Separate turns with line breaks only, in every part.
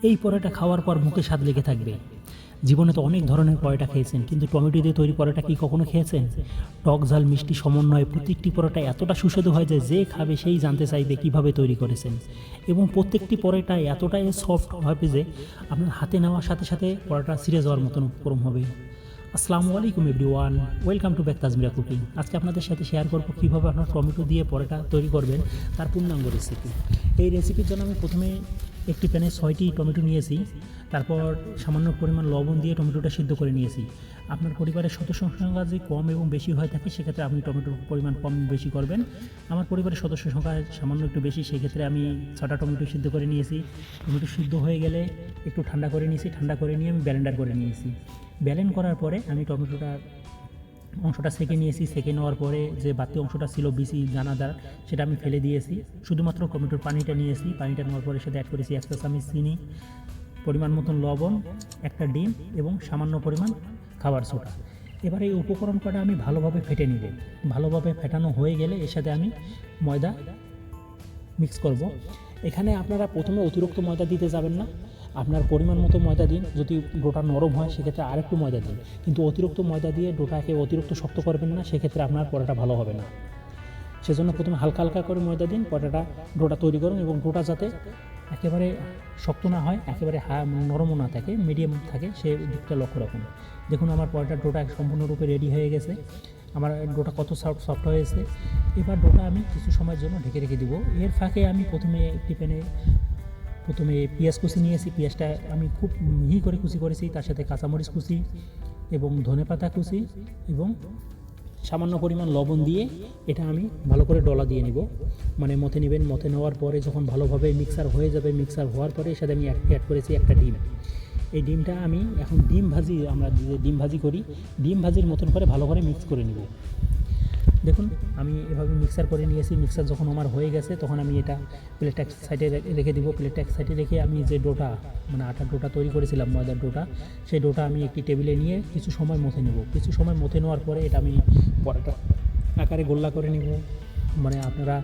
এই পরোটা খাওয়ার পর মুখে স্বাদ লেগে থাকবে। জীবনে তো অনেক ধরনের পরোটা খেয়েছেন, কিন্তু টমেটো দিয়ে তৈরি পরোটা কি কখনো খেয়েছেন? টক ঝাল মিষ্টি সমন্বয়ে প্রত্যেকটি পরোটা এতটা সুস্বাদু হয় যে খাবে সেই জানতে চাইবে কিভাবে তৈরি করেছেন। এবং প্রত্যেকটি পরোটা এতটাই সফট হবে যে আপনার হাতে নেওয়ার সাথে সাথে পরোটা ছিঁড়ে যাওয়ার মতন উপরম হবে। আসসালামু আলাইকুম everyone, welcome to back Tajmira cooking. আজকে আপনাদের সাথে শেয়ার করব কীভাবে আপনার টমেটো দিয়ে পরোটা তৈরি করবেন, তার পূর্ণাঙ্গ রেসিপি। এই রেসিপির জন্য আমি প্রথমে একটি প্যানে 6টি টমেটো নিয়েছি। তারপর সামান্য পরিমাণ লবণ দিয়ে টমেটোটা সিদ্ধ করে নিয়েছি। আপনার পরিবারের সদস্য সংখ্যা যদি কম এবং বেশি হয়ে থাকে সেক্ষেত্রে আপনি টমেটোর পরিমাণ কম বেশি করবেন। আমার পরিবারের সদস্য সংখ্যা সামান্য একটু বেশি, সেক্ষেত্রে আমি 6টা টমেটো সিদ্ধ করে নিয়েছি। টমেটো সিদ্ধ হয়ে গেলে একটু ঠান্ডা করে নিয়েছি, ঠান্ডা করে নিয়ে আমি ব্লেন্ডার করে নিয়েছি। ব্লেন্ড করার পরে আমি টমেটোটার অংশটা সেঁকে নিয়েছি। সেঁকে নেওয়ার পরে যে বাড়তি অংশটা ছিল বিচি দানাদার, সেটা আমি ফেলে দিয়েছি। শুধুমাত্র টমেটোর পানিটা নিয়েছি। পানিটা নেওয়ার পরে সেটা অ্যাড করেছি 1 চা চামচ চিনি, পরিমাণ মতন লবণ, একটা ডিম এবং সামান্য পরিমাণ খাবার সোডা। এবার এই উপকরণ কটা আমি ভালোভাবে ফেটে নিব। ভালোভাবে ফেটানো হয়ে গেলে এর সাথে আমি ময়দা মিক্স করব। এখানে আপনারা প্রথমে অতিরিক্ত ময়দা দিতে যাবেন না, আপনার পরিমাণ মতো ময়দা দিন। যদি ডোটা নরম হয় সেক্ষেত্রে আরেকটু ময়দা দিন, কিন্তু অতিরিক্ত ময়দা দিয়ে ডোটাকে অতিরিক্ত শক্ত করবেন না, সেক্ষেত্রে আপনার পরোটা ভালো হবে না। সেজন্য প্রথমে হালকা হালকা করে ময়দা দিন, ডোটা তৈরি করুন। এবং ডোটা যাতে একেবারে শক্ত না হয়, একেবারে নরমও না থাকে, মিডিয়াম থাকে, সে দিকটা লক্ষ্য রাখুন। দেখুন আমার পরোটার ডোটা সম্পূর্ণরূপে রেডি হয়ে গেছে। আমার ডোটা কত সফট হয়েছে। এবার ডোটা আমি কিছু সময়ের জন্য ঢেকে রেখে দিব। এর ফাঁকে আমি প্রথমে একটি প্যানে পেঁয়াজ কুচি নিয়েছি। পেঁয়াজটা আমি খুব মিহি করে কুচি করেছি, তার সাথে কাঁচামরিচ কুচি এবং ধনেপাতা কুচি এবং সামান্য পরিমাণ লবণ দিয়ে এটা আমি ভালো করে ডলা দিয়ে নিব, মানে মথে নেবেন। মথে নেওয়ার পরে যখন ভালোভাবে মিক্সার হয়ে যাবে, মিক্সার হওয়ার পরে এর সাথে আমি অ্যাড করেছি একটা ডিম। এই ডিমটা আমি এখন আমরা যে ডিম ভাজি করি, ডিম ভাজির মতন করে ভালো করে মিক্স করে নিব। দেখুন আমি এভাবে মিক্সার করে নিয়েছি। মিক্সার যখন আমার হয়ে গেছে তখন আমি এটা প্লেট এক সাইডে রেখে দিব। প্লেট এক সাইডে রেখে আমি যে ডোটা, মানে আটার ডোটা তৈরি করেছিলাম, ময়দার ডোটা, সেই ডোটা আমি একটি টেবিলে নিয়ে কিছু সময় মথে নেব। কিছু সময় মথে নেওয়ার পরে এটা আমি পরোটা আকারে গোল্লা করে নেব। মানে আপনারা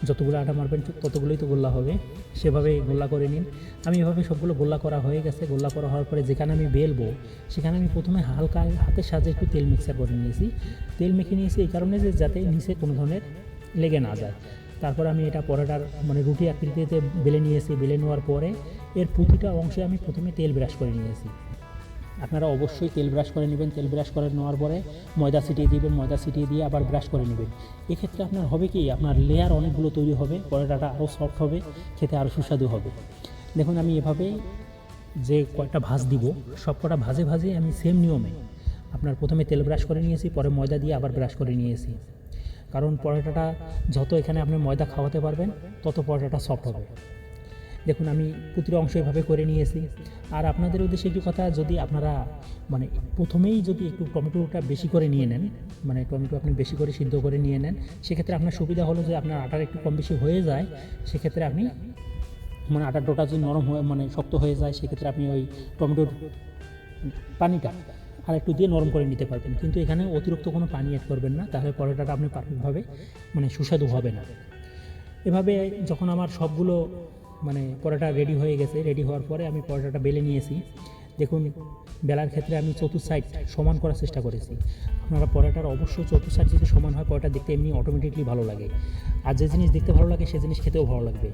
যতগুলো আটা মারবেন ততগুলোই তো গোল্লা হবে, সেভাবে গোল্লা করে নিন। আমি এভাবে সবগুলো গোল্লা করা হয়ে গেছে। গোল্লা করা হওয়ার পরে যেখানে আমি বেলবো সেখানে আমি প্রথমে হালকা হাতের সাহায্যে একটু তেল মিক্সার করে নিয়েছি। তেল মেখে নিয়েছি এই কারণে যে যাতে নিচে কোনো ধরনের লেগে না যায়। তারপর আমি এটা পরোটার মানে রুটি আকৃতিতে বেলে নিয়েছি। বেলে নেওয়ার পরে এর প্রতিটা অংশে আমি প্রথমে তেল ব্রাশ করে নিয়েছি। আপনারা অবশ্যই তেল ব্রাশ করে নেবেন। তেল ব্রাশ করে নেওয়ার পরে ময়দা ছিটিয়ে দিবেন। ময়দা ছিটিয়ে দিয়ে আবার ব্রাশ করে নেবেন। এক্ষেত্রে আপনার হবে কি, আপনার লেয়ার অনেকগুলো তৈরি হবে, পরোটাটা আরও সফট হবে, খেতে আরও সুস্বাদু হবে। দেখুন আমি এভাবে যে কয়টা ভাঁজ দিব, সব কটা ভাজে ভাজে আমি সেম নিয়মে আপনার প্রথমে তেল ব্রাশ করে নিয়েছি, পরে ময়দা দিয়ে আবার ব্রাশ করে নিয়েছি। কারণ পরোটাটা যত এখানে আপনি ময়দা খাওয়াতে পারবেন তত পরোটাটা সফট হবে। দেখুন আমি প্রতিটা অংশ এভাবে করে নিয়েছি। আর আপনাদের উদ্দেশ্যে একটি কথা, যদি আপনারা মানে প্রথমেই যদি একটু টমেটোটা বেশি করে নিয়ে নেন, মানে টমেটো আপনি বেশি করে সিদ্ধ করে নিয়ে নেন, সেক্ষেত্রে আপনার সুবিধা হলো যে আপনার আটার একটু কম বেশি হয়ে যায়, সেক্ষেত্রে আপনি মানে আটার ডোটা যদি নরম হয়ে মানে শক্ত হয়ে যায়, সেক্ষেত্রে আপনি ওই টমেটোর পানিটা আর একটু দিয়ে নরম করে নিতে পারবেন। কিন্তু এখানে অতিরিক্ত কোনো পানি অ্যাড করবেন না, তাহলে পরোটাটা আপনি পারফেক্টভাবে মানে সুস্বাদু হবে না। এভাবে যখন আমার সবগুলো মানে পরোটা রেডি হয়ে গেছে, রেডি হওয়ার পরে আমি পরোটাটা বেলে নিয়েছি। দেখুন বেলার ক্ষেত্রে আমি চতুর্থ সাইড সমান করার চেষ্টা করেছি। আপনারা পরোটার অবশ্যই চতুর্থ সাইড যদি সমান হয়, পরোটা দেখতে এমনি অটোমেটিকলি ভালো লাগে। আর যে জিনিস দেখতে ভালো লাগে সে জিনিস খেতেও ভালো লাগবে।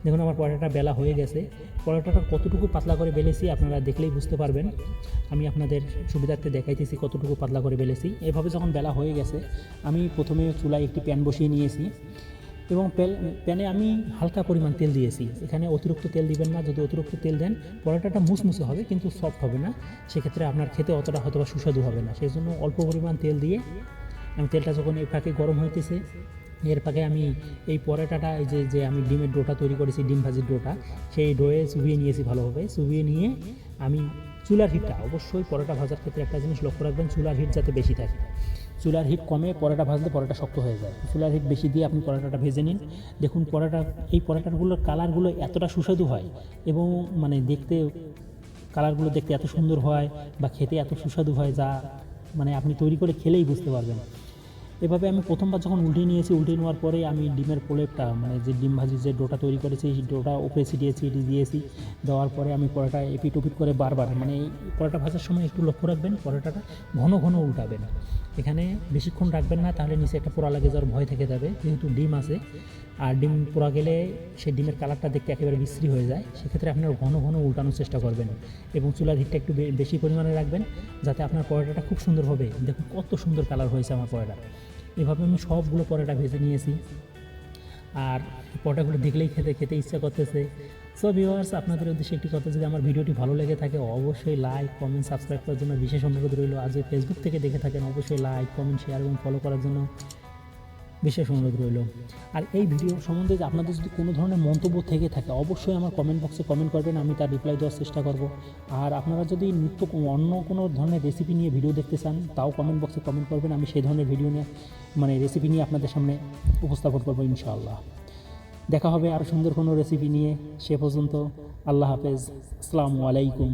দেখুন আমার পরোটাটা বেলা হয়ে গেছে। পরোটাটা কতটুকু পাতলা করে বেলেছি আপনারা দেখলেই বুঝতে পারবেন। আমি আপনাদের সুবিধার্থে দেখাইতেছি কতটুকু পাতলা করে বেলেছি। এভাবে যখন বেলা হয়ে গেছে, আমি প্রথমে চুলায় একটি প্যান বসিয়ে নিয়েছি এবং প্যানে আমি হালকা পরিমাণ তেল দিয়েছি। এখানে অতিরিক্ত তেল দিবেন না। যদি অতিরিক্ত তেল দেন পরোটাটা মুসমুসে হবে কিন্তু সফট হবে না, সেক্ষেত্রে আপনার খেতে অতটা হয়তো বা সুস্বাদু হবে না। সেই জন্য অল্প পরিমাণ তেল দিয়ে আমি তেলটা যখন এই ফাঁকে গরম হইতেছে, এর ফাঁকে আমি এই পরোটাটা এই যে আমি ডিমের ডোটা তৈরি করেছি, ডিম ভাজির ডোটা, সেই ডোয়ে চুবিয়ে নিয়েছি ভালোভাবে। চুবিয়ে নিয়ে আমি চুলার হিটটা অবশ্যই পরোটা ভাজার ক্ষেত্রে একটা জিনিস লক্ষ্য রাখবেন, চুলার হিট যাতে বেশি থাকে। চুলার হিট কমে পরোটা ভাজলে পরোটা শক্ত হয়ে যায়। চুলার হিট বেশি দিয়ে আপনি পরোটাটা ভেজে নিন। দেখুন এই পরোটাগুলোর কালারগুলো এতটা সুস্বাদু হয় এবং মানে কালারগুলো দেখতে এত সুন্দর হয় বা খেতে এত সুস্বাদু হয়, যা মানে আপনি তৈরি করে খেলেই বুঝতে পারবেন। এভাবে আমি প্রথমবার যখন উল্টে নিয়েছি, উল্টে নেওয়ার পরে আমি ডিমের প্রলেপটা মানে যে ডিম ভাজি যে ডোটা তৈরি করেছি সেই ডোটা উপরে ছিটিয়েছি, দিয়েছি। দেওয়ার পরে আমি পরোটা এপিট ওপিট করে বারবার মানে এই পরোটা ভাজার সময় একটু লক্ষ্য রাখবেন, পরোটাটা ঘন ঘন উল্টাবেন। এখানে বেশিক্ষণ রাখবেন না, তাহলে নিচে একটা পোড়া লাগে যাওয়ার ভয় থেকে যাবে, যেহেতু ডিম আছে। আর ডিম পোড়া গেলে সেই ডিমের কালারটা দেখতে একেবারে বিশ্রী হয়ে যায়। সেক্ষেত্রে আপনার ঘন ঘন উল্টানোর চেষ্টা করবেন এবং চুলার হিটটা একটু বেশি পরিমাণে রাখবেন, যাতে আপনার পরোটাটা খুব সুন্দর হবে। দেখুন কত সুন্দর কালার হয়েছে আমার পরোটা। এভাবে আমি সবগুলো পরোটা ভেজে নিয়েছি, আর পরোটাগুলো দেখলেই খেতে খেতে ইচ্ছা করতেছে। সো ভিউয়ার্স, আপনাদের উদ্দেশ্যে একটি কথা, যদি আমার ভিডিওটি ভালো লেগে থাকে অবশ্যই লাইক কমেন্ট সাবস্ক্রাইব করার জন্য বিশেষ অনুরোধ রইল। আর যদি ফেসবুক থেকে দেখে থাকেন অবশ্যই লাইক কমেন্ট শেয়ার এবং ফলো করার জন্য বিশেষ অনুরোধ রইল। আর এই ভিডিও সম্বন্ধে আপনাদের যদি কোনো ধরনের মন্তব্য থেকে থাকে অবশ্যই আমার কমেন্ট বক্সে কমেন্ট করবেন, আমি তার রিপ্লাই দেওয়ার চেষ্টা করব। আর আপনারা যদি অন্য কোনো ধরনের রেসিপি নিয়ে ভিডিও দেখতে চান তাও কমেন্ট বক্সে কমেন্ট করবেন, আমি সেই ধরনের ভিডিও নিয়ে মানে রেসিপি নিয়ে আপনাদের সামনে উপস্থাপন করবো ইনশাআল্লাহ। দেখা হবে আরও সুন্দর কোনো রেসিপি নিয়ে। সে পর্যন্ত আল্লাহ হাফেজ, আসসালামু আলাইকুম।